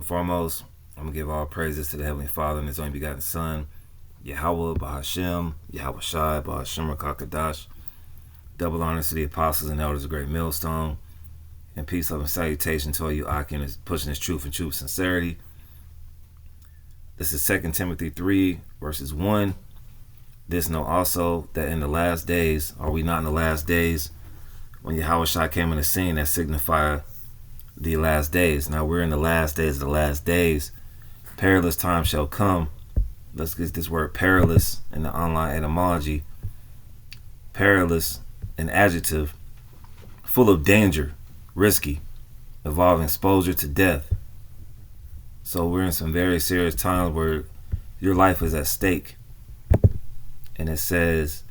Foremost, I'm going to give all praises to the Heavenly Father and His only begotten Son, Yahweh, Bahashem, Yahweh Shai, Bahashem, Rakakadash. Double honors to the apostles and elders of Great Millstone. And peace, love, and salutation to all you Akin is pushing His truth and truth sincerity. This is 2 Timothy 3, verses 1. This know also that in the last days, are we not in the last days, when Yahweh Shai came on the scene, that signified the last days. Now we're in the last days of the last days. Perilous time shall come. Let's get this word perilous in the online etymology. Perilous, an adjective, full of danger, risky, involving exposure to death. So we're in some very serious times where your life is at stake. And it says,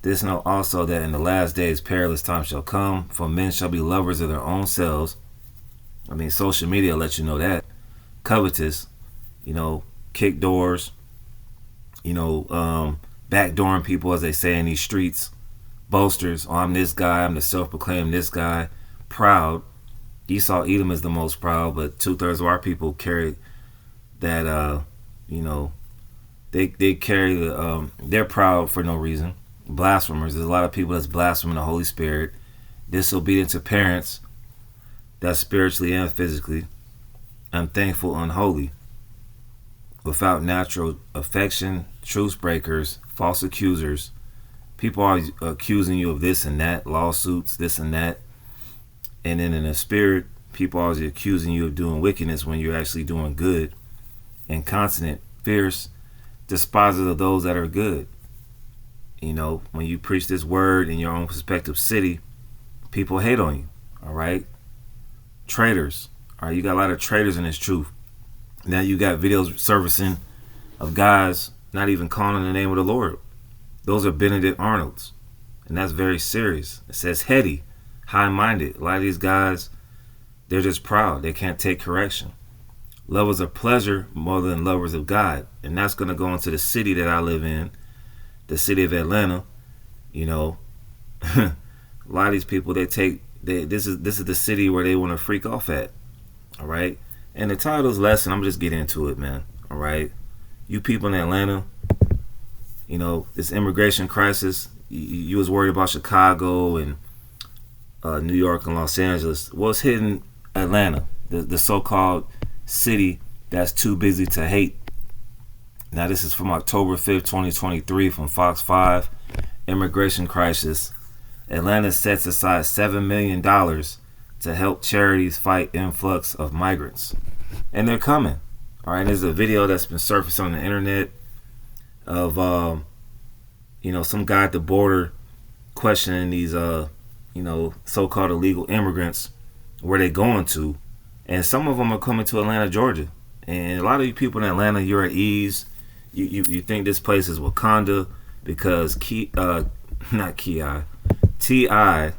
this know also that in the last days perilous time shall come, for men shall be lovers of their own selves. I mean, social media lets you know that. Covetous, kick doors, backdooring people, as they say in these streets. Boasters, I'm this guy, I'm the self-proclaimed this guy. Proud. Esau Edom is the most proud, but 2/3 of our people carry that, they carry the, they're proud for no reason. Blasphemers. There's a lot of people that's blaspheming the Holy Spirit. Disobedient to parents. That's spiritually and physically. Unthankful, unholy. Without natural affection. Truce breakers. False accusers. People are accusing you of this and that. Lawsuits, this and that. And then in the spirit, people are accusing you of doing wickedness when you're actually doing good. Incontinent, fierce, despisers of those that are good. When you preach this word in your own prospective city, people hate on you. All right. Traitors. All right. You got a lot of traitors in this truth. Now you got videos surfacing of guys not even calling on the name of the Lord. Those are Benedict Arnolds. And that's very serious. It says heady, high-minded. A lot of these guys, they're just proud. They can't take correction. Lovers of pleasure more than lovers of God. And that's going to go into the city that I live in, the city of Atlanta. A lot of these people, this is the city where they want to freak off at. All right. And the title of this lesson, I'm just getting into it, man. All right. You people in Atlanta, this immigration crisis, you was worried about Chicago and New York and Los Angeles. Well, it's hitting Atlanta, the so-called city that's too busy to hate. Now, this is from October 5th, 2023 from Fox 5. Immigration crisis. Atlanta sets aside $7 million to help charities fight influx of migrants. And they're coming. All right, there's a video that's been surfacing on the internet of, some guy at the border questioning these, so-called illegal immigrants, where they going to. And some of them are coming to Atlanta, Georgia. And a lot of you people in Atlanta, you're at ease. You think this place is Wakanda because T.I.,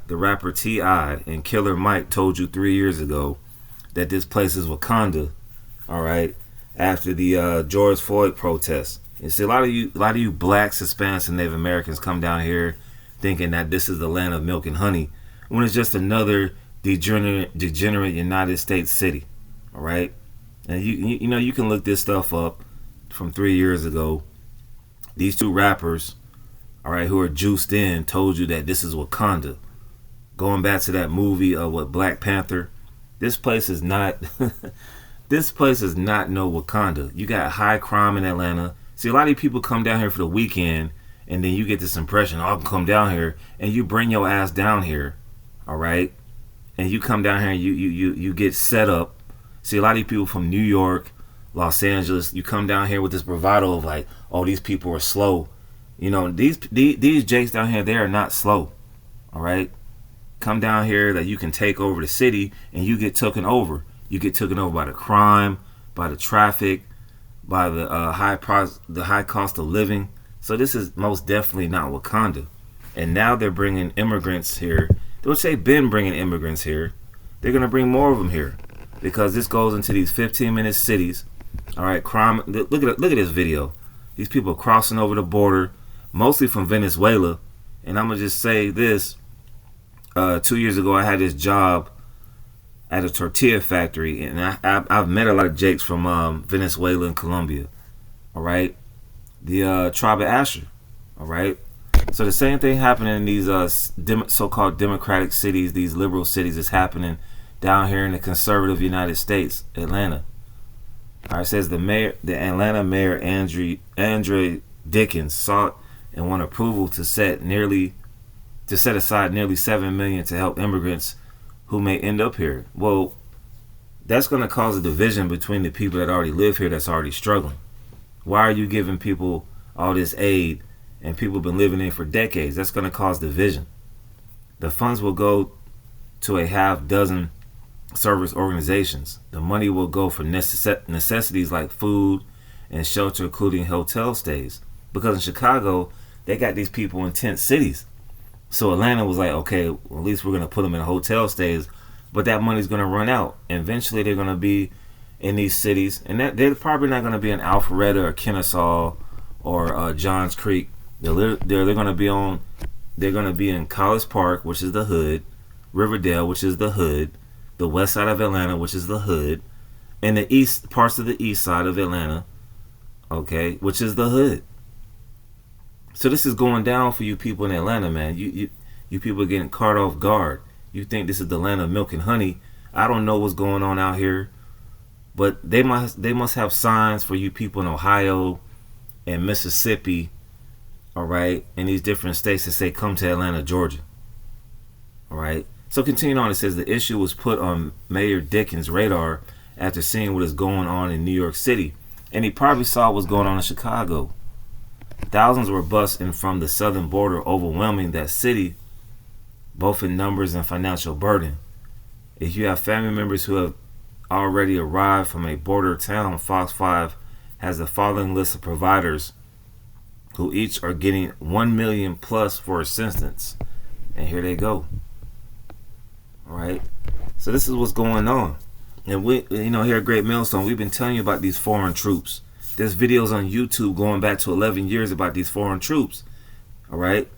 the rapper T.I. and Killer Mike told you 3 years ago that this place is Wakanda, all right, after the George Floyd protests. You see, a lot of you blacks, Hispanics, and Native Americans come down here thinking that this is the land of milk and honey, when it's just another degenerate United States city, all right? And you can look this stuff up from 3 years ago. These two rappers, all right, who are juiced in, told you that this is Wakanda. Going back to that movie of Black Panther, this place is not this place is not no Wakanda. You got high crime in Atlanta. See, a lot of these people come down here for the weekend, and then you get this impression, I can come down here, and you bring your ass down here, all right? And you come down here and you get set up. See, a lot of these people from New York, Los Angeles, you come down here with this bravado of like, oh, these people are slow. These jakes down here, they are not slow, all right? Come down here that you can take over the city, and you get taken over. You get taken over by the crime, by the traffic, by the high cost of living. So this is most definitely not Wakanda. And now they're bringing immigrants here, which they've been bringing immigrants here. They're going to bring more of them here because this goes into these 15-minute cities. All right, crime. Look at this video. These people crossing over the border, mostly from Venezuela. And I'm going to just say this. 2 years ago, I had this job at a tortilla factory, and I've met a lot of Jakes from Venezuela and Colombia. All right, the tribe of Asher. All right. So the same thing happening in these so-called democratic cities, these liberal cities, is happening down here in the conservative United States, Atlanta. All right, it says the Atlanta mayor Andre Dickens sought and won approval to set aside nearly $7 million to help immigrants who may end up here. Well, that's going to cause a division between the people that already live here that's already struggling. Why are you giving people all this aid and people have been living in for decades? That's going to cause division. The funds will go to a half dozen service organizations. The money will go for necessities like food and shelter, including hotel stays. Because in Chicago, they got these people in tent cities. So Atlanta was like, okay, well, at least we're going to put them in hotel stays. But that money's going to run out. And eventually they're going to be in these cities. And they're probably not going to be in Alpharetta or Kennesaw or Johns Creek. They're going to be in College Park, which is the hood, Riverdale, which is the hood, the west side of Atlanta, which is the hood, and the east parts of the east side of Atlanta, okay, which is the hood. So this is going down for you people in Atlanta, man. You people are getting caught off guard. You think this is the land of milk and honey. I don't know what's going on out here, but they must have signs for you people in Ohio and Mississippi, all right, in these different states that say come to Atlanta, Georgia. All right. So continuing on, it says the issue was put on Mayor Dickens' radar after seeing what is going on in New York City. And he probably saw what's going on in Chicago. Thousands were bused in from the southern border, overwhelming that city, both in numbers and financial burden. If you have family members who have already arrived from a border town, Fox 5 has the following list of providers who each are getting $1 million plus for assistance. And here they go. All right. So this is what's going on. And we, here at Great Millstone, we've been telling you about these foreign troops. There's videos on YouTube going back to 11 years about these foreign troops. All right.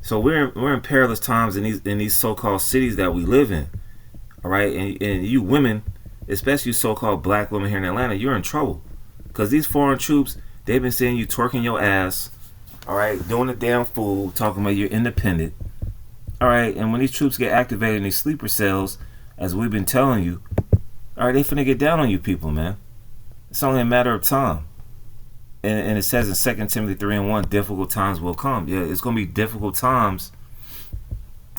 So we're in perilous times in these so-called cities that we live in. All right. And you women, especially you so-called black women here in Atlanta, you're in trouble. Because these foreign troops, they've been seeing you twerking your ass. All right. Doing the damn fool. Talking about you're independent. All right. And when these troops get activated in these sleeper cells, as we've been telling you, all right, they finna get down on you people, man. It's only a matter of time. And it says in 2 Timothy 3:1, difficult times will come. Yeah, it's going to be difficult times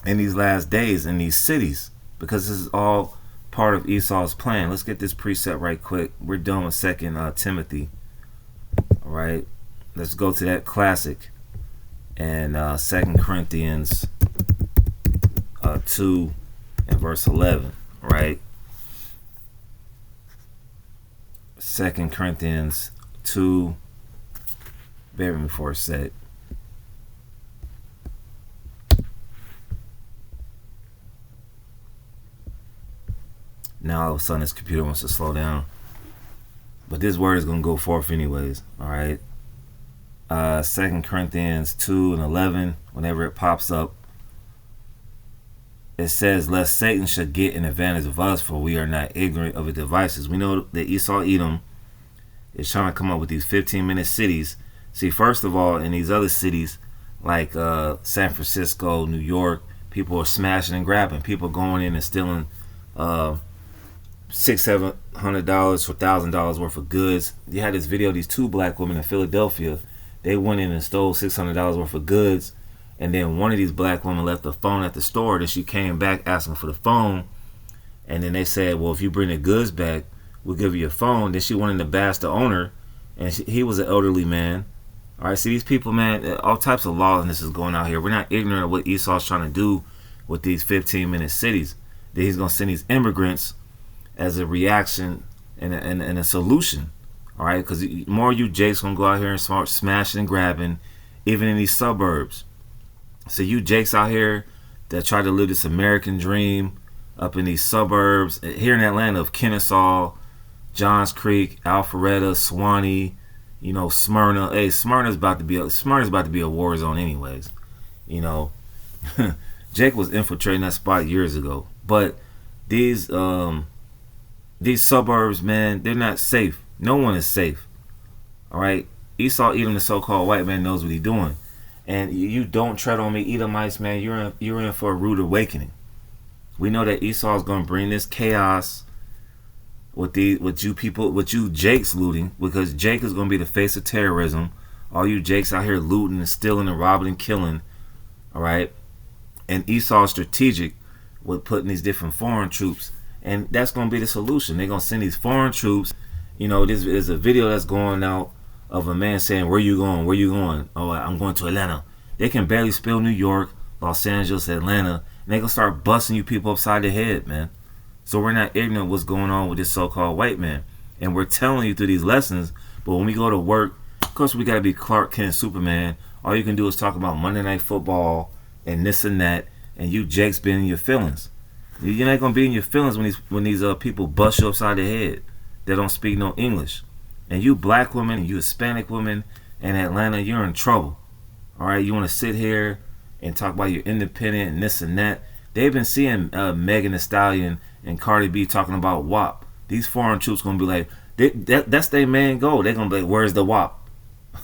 in these last days in these cities, because this is all part of Esau's plan. Let's get this precept right quick. We're done with 2 Timothy. All right. Let's go to that classic. And 2 Corinthians 2 and verse 11. Right. 2 Corinthians 2. Bear with me for a sec. Now all of a sudden this computer wants to slow down. But this word is going to go forth anyways. Alright. 2 Corinthians 2 and 11. Whenever it pops up, it says, lest Satan should get an advantage of us, for we are not ignorant of his devices. We know that Esau Edom is trying to come up with these 15-minute cities. See, first of all, in these other cities like San Francisco, New York, people are smashing and grabbing. People going in and stealing $600-700 for $1,000 worth of goods. You had this video of these two black women in Philadelphia. They went in and stole $600 worth of goods, and then one of these black women left the phone at the store. Then she came back asking for the phone, and then they said, well, if you bring the goods back, we'll give you a phone. Then she went in to bash the owner, and he was an elderly man. All right, see, these people, man, all types of lawlessness is going out here. We're not ignorant of what Esau's trying to do with these 15-minute cities. That he's going to send these immigrants as a reaction and a solution. All right, because more of you Jakes going to go out here and start smashing and grabbing, even in these suburbs. So you Jakes out here that try to live this American dream up in these suburbs, here in Atlanta, of Kennesaw, Johns Creek, Alpharetta, Swanee, Smyrna. Hey, Smyrna's about to be a war zone anyways. Jake was infiltrating that spot years ago. But these suburbs, man, they're not safe. No one is safe. All right. Esau, Edom, the so-called white man, knows what he's doing. And you don't tread on me, Edomites, man. You're in for a rude awakening. We know that Esau is going to bring this chaos with you people, with you Jakes looting, because Jake is going to be the face of terrorism. All you Jakes out here looting and stealing and robbing and killing. All right. And Esau is strategic with putting these different foreign troops. And that's going to be the solution. They're going to send these foreign troops. You know, there's a video that's going out of a man saying, where you going? Where you going? Oh, I'm going to Atlanta. They can barely spell New York, Los Angeles, Atlanta. And they going to start busting you people upside the head, man. So we're not ignorant of what's going on with this so-called white man. And we're telling you through these lessons. But when we go to work, of course, we got to be Clark Kent, Superman. All you can do is talk about Monday Night Football and this and that. And you Jakes be in your feelings. You're not going to be in your feelings when these people bust you upside the head that don't speak no English. And you black women and you Hispanic women in Atlanta, you're in trouble. All right, you want to sit here and talk about your independent and this and that. They've been seeing Megan Thee Stallion and Cardi B talking about WAP. These foreign troops going to be like, that's their main goal. They're going to be like, where's the WAP?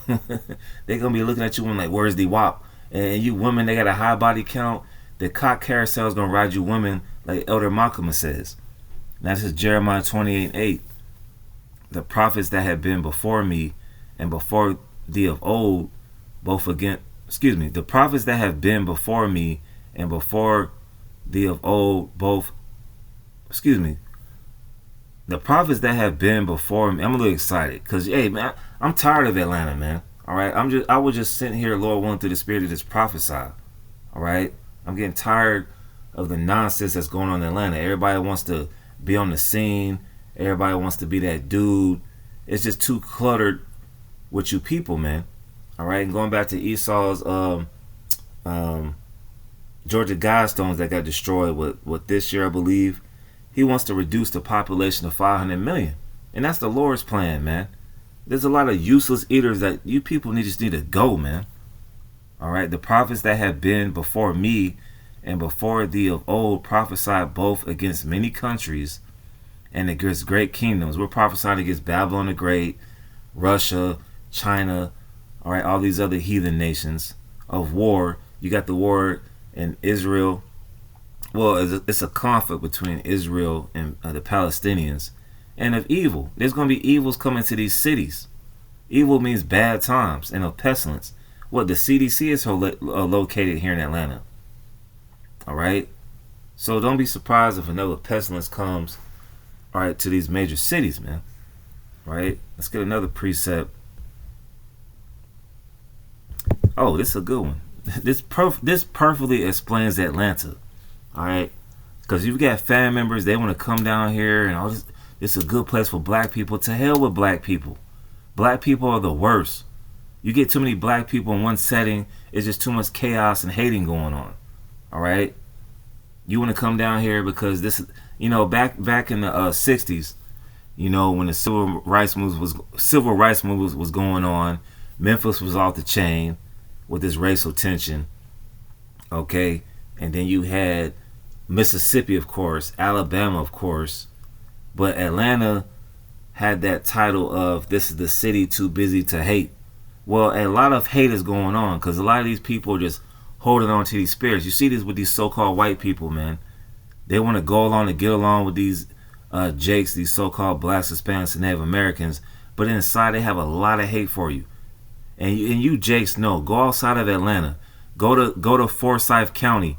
They're going to be looking at you and like, where's the WAP? And you women, they got a high body count. The cock carousel is going to ride you women like Elder Malcolm says. Now this is Jeremiah 28:8. The prophets that have been before me and before thee of old, the prophets that have been before me and before thee of old, the prophets that have been before me. I'm a little excited because, hey, man, I'm tired of Atlanta, man. All right, I was just sitting here, Lord willing, through the Spirit to just prophesy. All right, I'm getting tired of the nonsense that's going on in Atlanta. Everybody wants to be on the scene. Everybody wants to be that dude. It's just too cluttered with you people, man. All right, and going back to Esau's Georgia Guidestones that got destroyed with this year, I believe. He wants to reduce the population to 500 million. And that's the Lord's plan, man. There's a lot of useless eaters that you people just need to go, man. All right, the prophets that have been before me and before thee of old prophesied both against many countries and against great kingdoms. We're prophesying against Babylon the Great, Russia, China, all right, all these other heathen nations of war. You got the war in Israel. Well, it's a conflict between Israel and the Palestinians, and of evil. There's going to be evils coming to these cities. Evil means bad times and of pestilence. What, the CDC is located here in Atlanta. All right? So don't be surprised if another pestilence comes, all right, to these major cities, man. All right? Let's get another precept. Oh, this is a good one. This perfectly explains Atlanta. All right? Because you've got family members, they want to come down here and all this. This is a good place for black people. To hell with black people. Black people are the worst. You get too many black people in one setting, it's just too much chaos and hating going on. All right? You want to come down here because this, you know, back in the 60s, you know, when the civil rights movement was going on, Memphis was off the chain with this racial tension. Okay? And then you had Mississippi, of course, Alabama, of course, but Atlanta had that title of this is the city too busy to hate. Well, a lot of hate is going on because a lot of these people are just holding on to these spirits. You see this with these so-called white people, man. They want to go along and get along with these Jakes, these so-called blacks, Hispanics, and Native Americans, but inside they have a lot of hate for you. And you Jakes know, go outside of Atlanta. Go to Forsyth County,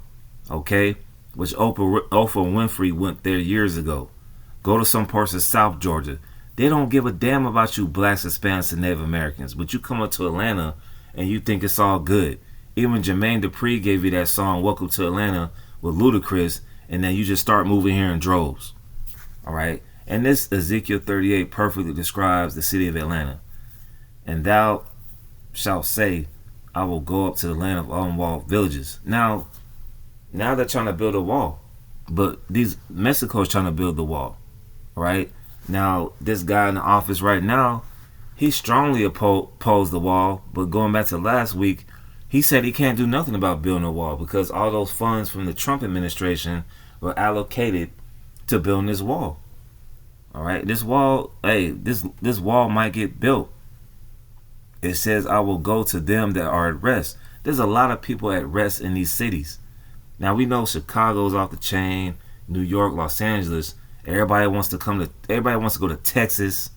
okay, which Oprah Winfrey went there years ago. Go to some parts of South Georgia. They don't give a damn about you blacks, Hispanics, and Native Americans. But you come up to Atlanta and you think it's all good. Even Jermaine Dupri gave you that song, Welcome to Atlanta, with Ludacris, and then you just start moving here in droves. All right? And this Ezekiel 38 perfectly describes the city of Atlanta. And thou shalt say, I will go up to the land of unwalled villages. Now they're trying to build a wall. But Mexico's trying to build the wall. Right? Now, this guy in the office right now, he strongly opposed the wall. But going back to last week, he said he can't do nothing about building a wall because all those funds from the Trump administration were allocated to building this wall. All right, this wall, hey, this wall might get built. It says, I will go to them that are at rest. There's a lot of people at rest in these cities. Now we know Chicago's off the chain, New York, Los Angeles. Everybody wants to go to Texas.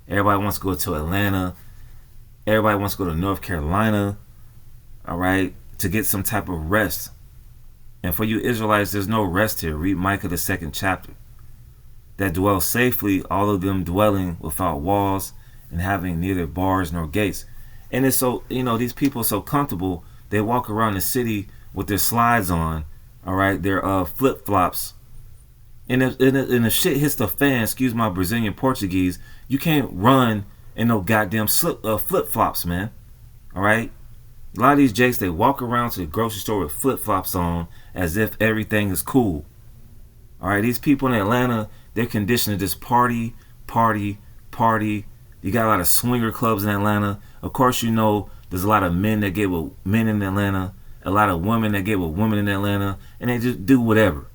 Everybody wants to go to Atlanta. Everybody wants to go to North Carolina. All right, to get some type of rest. And for you Israelites, there's no rest here. Read Micah the 2nd chapter. That dwell safely, all of them dwelling without walls and having neither bars nor gates. And it's so, these people are so comfortable, they walk around the city with their slides on, all right, their flip-flops. And if shit hits the fan, excuse my Brazilian Portuguese, you can't run in no goddamn flip-flops, man. All right? A lot of these jakes, they walk around to the grocery store with flip-flops on as if everything is cool. All right? These people in Atlanta, they're conditioned to just party. You got a lot of swinger clubs in Atlanta. Of course, there's a lot of men that get with men in Atlanta, a lot of women that get with women in Atlanta, and they just do whatever.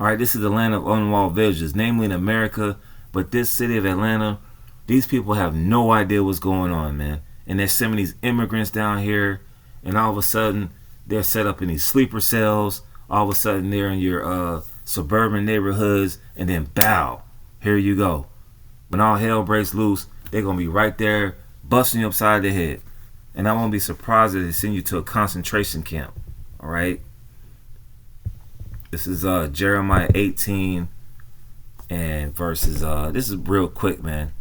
All right, this is the land of unwalled villages, namely in America, but this city of Atlanta, these people have no idea what's going on, man. And they're sending these immigrants down here, and all of a sudden, they're set up in these sleeper cells. All of a sudden, they're in your suburban neighborhoods, and then bow, here you go. When all hell breaks loose, they're going to be right there busting you upside the head. And I won't be surprised if they send you to a concentration camp. All right? This is Jeremiah 18 and verses, this is real quick, man.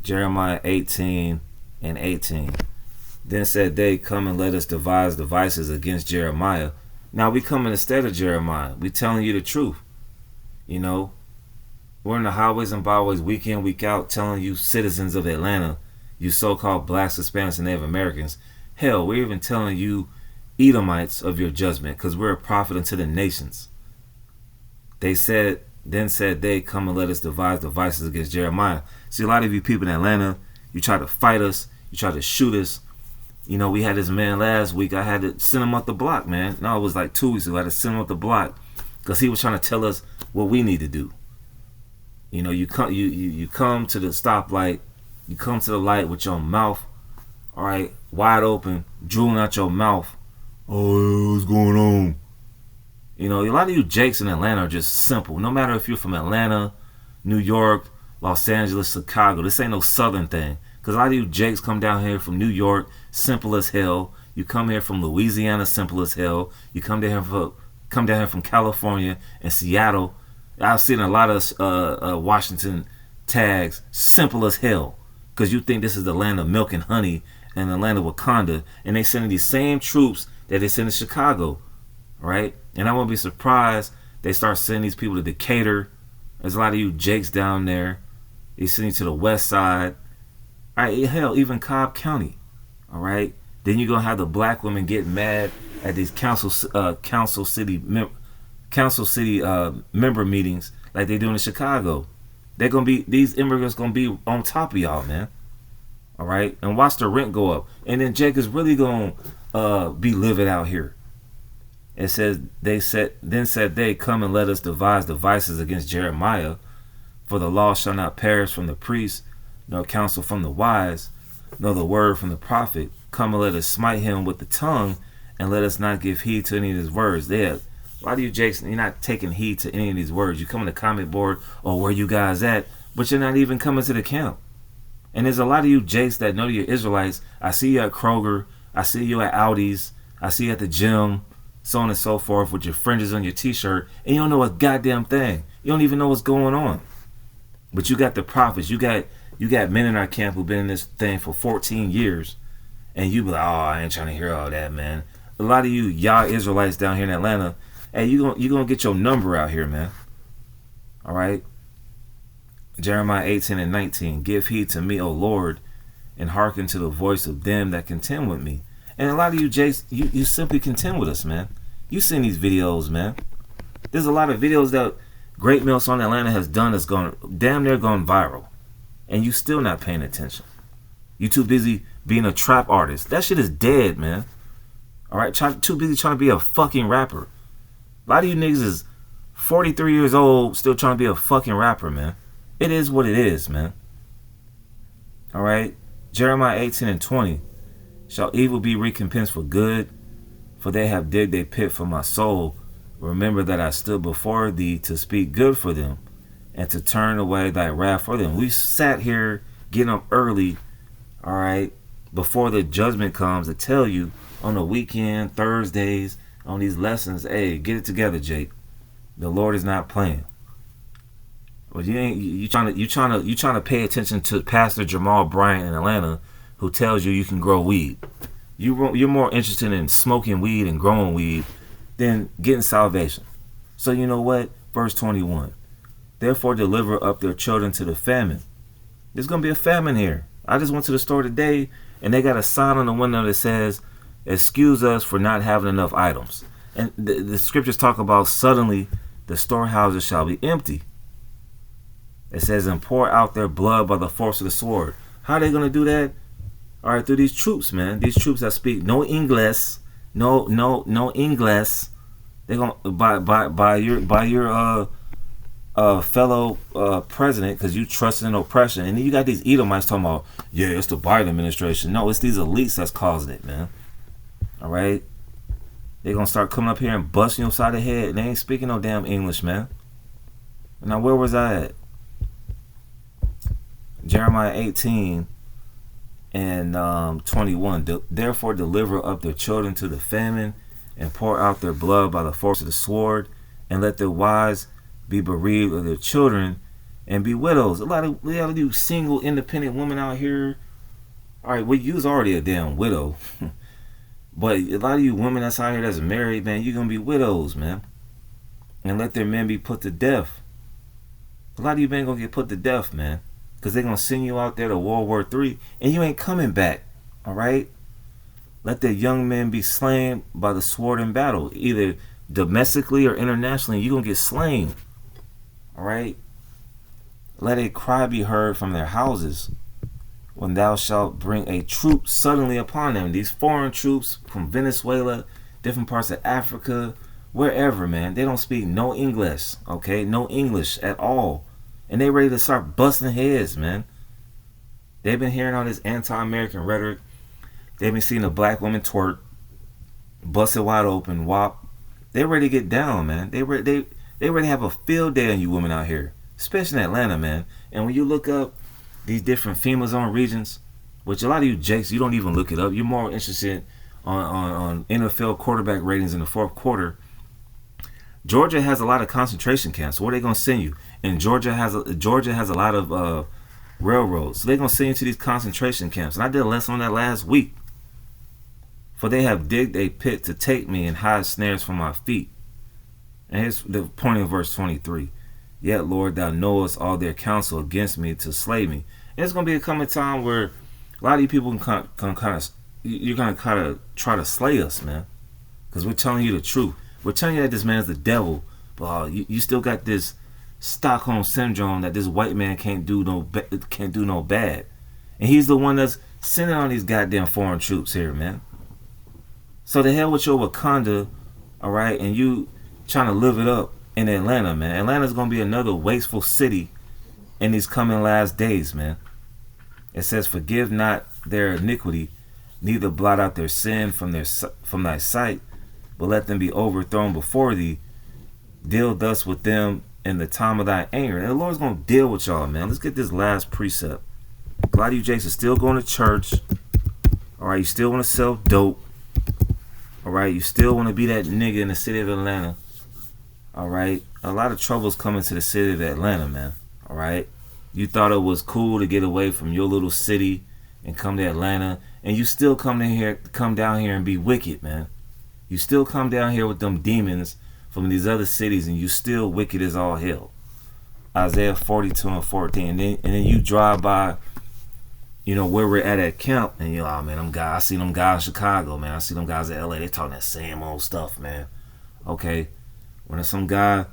Jeremiah 18 and 18. Then said they, come and let us devise devices against Jeremiah. Now we coming instead of Jeremiah. We telling you the truth. We're in the highways and byways week in, week out telling you citizens of Atlanta, you so-called blacks, Hispanics, and Native Americans. Hell, we're even telling you Edomites of your judgment, because we're a prophet unto the nations. Then said they, come and let us devise devices against Jeremiah. See, a lot of you people in Atlanta, you try to fight us, you try to shoot us. We had this man last week, I had to send him up the block, man. No, it was like 2 weeks ago, I had to send him up the block, because he was trying to tell us what we need to do. You come to the stoplight, you come to the light with your mouth, all right, wide open, drooling out your mouth. Oh, what's going on? A lot of you jakes in Atlanta are just simple. No matter if you're from Atlanta, New York, Los Angeles, Chicago, this ain't no southern thing. Because a lot of you jakes come down here from New York, simple as hell. You come here from Louisiana, simple as hell. You come down here from California and Seattle. I've seen a lot of Washington tags, simple as hell. Because you think this is the land of milk and honey and the land of Wakanda. And they sending these same troops that they send to Chicago. Right? And I won't be surprised they start sending these people to Decatur. There's a lot of you jakes down there. They send you to the west side. All right, hell, even Cobb County. All right? Then you're going to have the black women get mad at these council city member meetings like they do in Chicago. These immigrants going to be on top of y'all, man. All right? And watch the rent go up. And then Jake is really going to be living out here. It says, then said they, come and let us devise devices against Jeremiah, for the law shall not perish from the priest, nor counsel from the wise, nor the word from the prophet. Come and let us smite him with the tongue, and let us not give heed to any of his words. A lot of you jakes, you're not taking heed to any of these words. You come in the comment board, or where you guys at, but you're not even coming to the camp. And there's a lot of you jakes that know you're Israelites. I see you at Kroger, I see you at Aldi's, I see you at the gym, so on and so forth, with your fringes on your t-shirt, and you don't know a goddamn thing. You don't even know what's going on. But you got the prophets. You got men in our camp who've been in this thing for 14 years, and you be like, oh, I ain't trying to hear all that, man. A lot of y'all Israelites down here in Atlanta, hey, you gonna get your number out here, man. All right? Jeremiah 18 and 19, give heed to me, O Lord, and hearken to the voice of them that contend with me. And a lot of you jakes, you simply contend with us, man. You seen these videos, man. There's a lot of videos that Great Meal Song Atlanta has done that's damn near gone viral. And you still not paying attention. You too busy being a trap artist. That shit is dead, man. Alright? Too busy trying to be a fucking rapper. A lot of you niggas is 43 years old, still trying to be a fucking rapper, man. It is what it is, man. All right? Jeremiah 18:20. Shall evil be recompensed for good? For they have digged a pit for my soul. Remember that I stood before thee to speak good for them, and to turn away thy wrath for them. We sat here getting up early, all right, before the judgment comes, to tell you on the weekend, Thursdays, on these lessons, hey, get it together, Jake. The Lord is not playing. Well, you trying to pay attention to Pastor Jamal Bryant in Atlanta, who tells you can grow weed. You're more interested in smoking weed and growing weed than getting salvation. So you know what? Verse 21. Therefore deliver up their children to the famine. There's going to be a famine here. I just went to the store today, and they got a sign on the window that says, excuse us for not having enough items. And the scriptures talk about suddenly the storehouses shall be empty. It says, and pour out their blood by the force of the sword. How are they going to do that? All right, through these troops, man. These troops that speak no English, no English. They're gonna by your fellow president, because you trust in oppression. And then you got these Edomites talking about, yeah, it's the Biden administration. No, it's these elites that's causing it, man. All right, they're gonna start coming up here and busting you upside the head, and they ain't speaking no damn English, man. Now where was I at? Jeremiah 18 and 21. Therefore deliver up their children to the famine, and pour out their blood by the force of the sword, and let their wives be bereaved of their children, and be widows. A lot of you single, independent women out here. All right, well, you's already a damn widow. But a lot of you women that's out here that's married, man, you're going to be widows, man. And let their men be put to death. A lot of you men going to get put to death, man. Because they're going to send you out there to World War III, and you ain't coming back, all right? Let the young men be slain by the sword in battle, either domestically or internationally. You're going to get slain, all right? Let a cry be heard from their houses when thou shalt bring a troop suddenly upon them. These foreign troops from Venezuela, different parts of Africa, wherever, man. They don't speak no English, okay? No English at all. And they ready to start busting heads, man. They've been hearing all this anti-American rhetoric. They've been seeing a black woman twerk, busted wide open, wop. They ready to get down, man. They ready to have a field day on you women out here, especially in Atlanta, man. And when you look up these different FEMA zone regions, which a lot of you jakes, you don't even look it up. You're more interested on NFL quarterback ratings in the fourth quarter. Georgia has a lot of concentration camps. Where are they going to send you? And Georgia has a lot of railroads. So they're going to send you to these concentration camps. And I did a lesson on that last week. For they have digged a pit to take me and hide snares for my feet. And here's the point of verse 23. Yet, Lord, thou knowest all their counsel against me to slay me. And it's going to be a coming time where a lot of you people you're going to kind of try to slay us, man. Because we're telling you the truth. We're telling you that this man's the devil, but you still got this Stockholm syndrome that this white man can't do no bad, and he's the one that's sending all these goddamn foreign troops here, man. So the hell with your Wakanda, all right, and you trying to live it up in Atlanta, man. Atlanta's gonna be another wasteful city in these coming last days, man. It says, "Forgive not their iniquity, neither blot out their sin from thy sight. But let them be overthrown before thee. Deal thus with them in the time of thy anger." And the Lord's going to deal with y'all, man. Let's get this last precept. A lot of you jakes are still going to church. All right, you still want to sell dope. All right, you still want to be that nigga in the city of Atlanta. All right, a lot of trouble's coming to the city of Atlanta, man. All right, you thought it was cool to get away from your little city and come to Atlanta, and you still come down here and be wicked, man. You still come down here with them demons from these other cities, and you still wicked as all hell. Isaiah 42:14. And then you drive by, where we're at camp, and you're like, oh, man, I see them guys in Chicago, man. I see them guys in LA. They talking that same old stuff, man. Okay. When there's some guy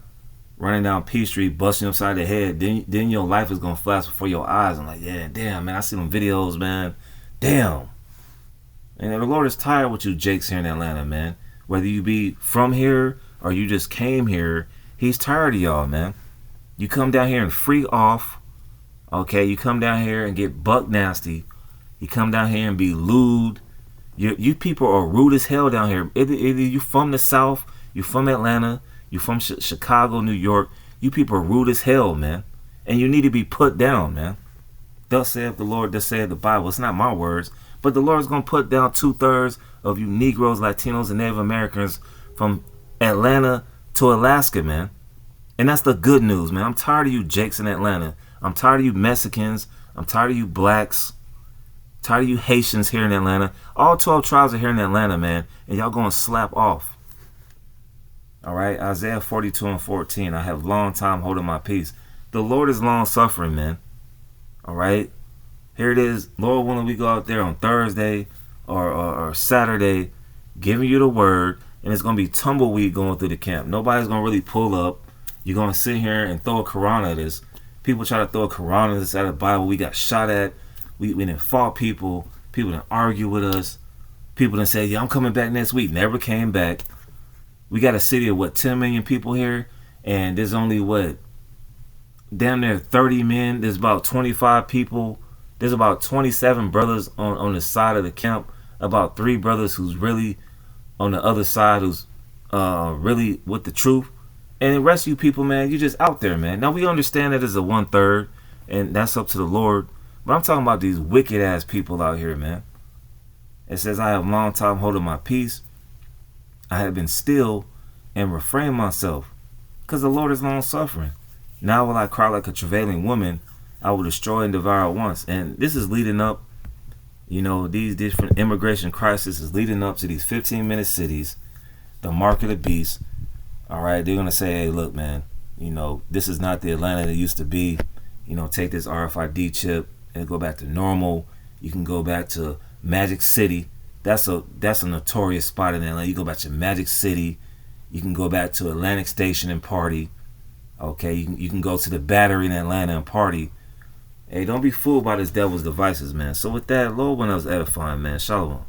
running down P Street, busting upside the head, then your life is going to flash before your eyes. I'm like, yeah, damn, man. I see them videos, man. Damn. And the Lord is tired with you jakes here in Atlanta, man. Whether you be from here or you just came here, He's tired of y'all, man. You come down here and free off. Okay, you come down here and get buck nasty. You come down here and be lewd. You people are rude as hell down here. Either you from the South, you from Atlanta, you from Chicago, New York. You people are rude as hell, man. And you need to be put down, man. Thus saith the Lord, thus saith the Bible. It's not my words. But the Lord's going to put down 2/3 of you Negroes, Latinos, and Native Americans from Atlanta to Alaska, man. And that's the good news, man. I'm tired of you Jakes in Atlanta. I'm tired of you Mexicans. I'm tired of you blacks. Tired of you Haitians here in Atlanta. All 12 tribes are here in Atlanta, man. And y'all going to slap off. All right, Isaiah 42:14. I have long time holding my peace. The Lord is long suffering, man. All right. Here it is. Lord willing, we go out there on Thursday or Saturday giving you the word. And it's going to be tumbleweed going through the camp. Nobody's going to really pull up. You're going to sit here and throw a Quran at us. People try to throw a Quran at us out of the Bible. We got shot at. We didn't fought people. People didn't argue with us. People didn't say, yeah, I'm coming back next week. Never came back. We got a city of, 10 million people here. And there's only, damn near 30 men. There's about 25 people. There's about 27 brothers on the side of the camp. About 3 brothers who's really on the other side, who's really with the truth. And the rest of you people, man, you just out there, man. Now, we understand that it's a 1/3, and that's up to the Lord. But I'm talking about these wicked-ass people out here, man. It says, I have long time holding my peace. I have been still and refrained myself, because the Lord is long-suffering. Now will I cry like a travailing woman. I will destroy and devour at once. And this is leading up, these different immigration crises is leading up to these 15-minute cities, the mark of the beast. All right, they're going to say, hey, look, man, this is not the Atlanta that used to be. Take this RFID chip and go back to normal. You can go back to Magic City. That's a notorious spot in Atlanta. You go back to Magic City. You can go back to Atlantic Station and party. Okay, you can go to the Battery in Atlanta and party. Hey, don't be fooled by this devil's devices, man. So with that, Lord, when I was edifying, man, shalom.